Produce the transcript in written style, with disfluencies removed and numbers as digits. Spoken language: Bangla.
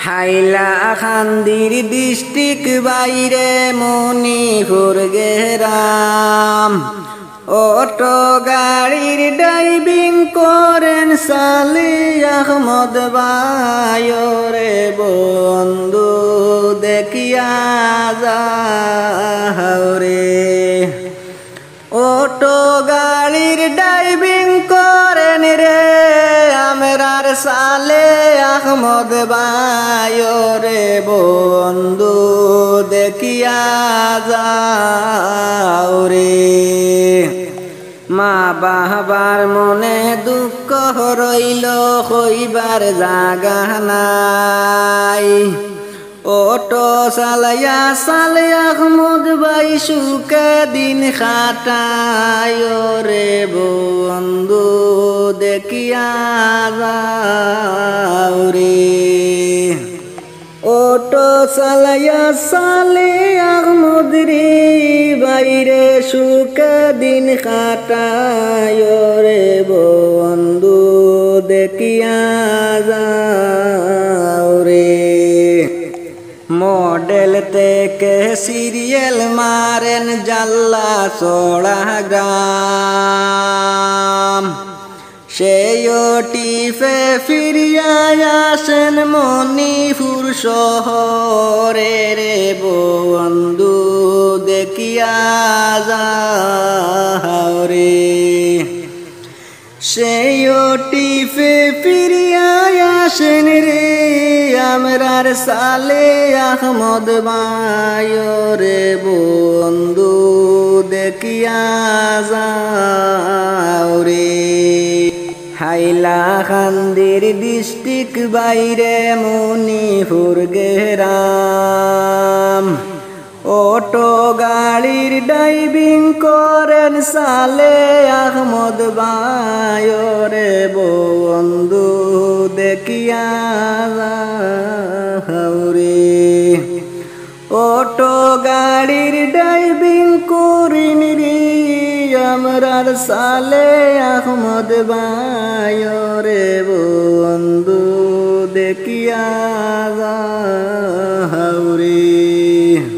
হাইলাকান্দির ডিস্ট্রিক্ট বাইরে মণিপুর গেরাম অটো গাড়ির ড্রাইভিং করেন সালি আহমদ ভাইরে বন্ধু দেখিয়া যাও রে। অটো গাড়ির ড্রাইভিং করেন রে আমরার সালে আহমদ ভাইরে বন্ধু দেখিয়া যাও রে। মা বাবার মনে দুঃখ রইল হইবার জাগা নাই। অটো চালাইয়া সালে আহমদ ভাই সুখে দিন কাটায় রে বন্ধু দেখিয়া যাও রে। অটো চালাইয়া সালে আহমদ রে বাইরে সুখে দিন কাটায় রে বন্ধু দেখিয়া যাও রে। মডেল থেকে সিরিয়াল মারেন জাল্লা চড়া গ্রাম সেই টিফে ফিরিয়া আসেন মণিপুর শহরে রে বন্ধু দেখিয়া যাও রে। সেই টিফে ফিরিয়া আসেন রে আমরার সালে আহমদ ভাইরে বন্ধু দেখিয়া যাও রে। হাইলাকান্দির ডিস্ট্রিক্ট বাইরে মণিপুর গেরাম অটো গাড়ির ড্রাইভিং করেন সালে আহমদ ভাইরে বন্ধু দেখিয়া যাও রে। অটো গাড়ির ড্রাইভিং করিন রে আমরার সালে আহমদ ভাইরে বন্ধু দেখিয়া যাও।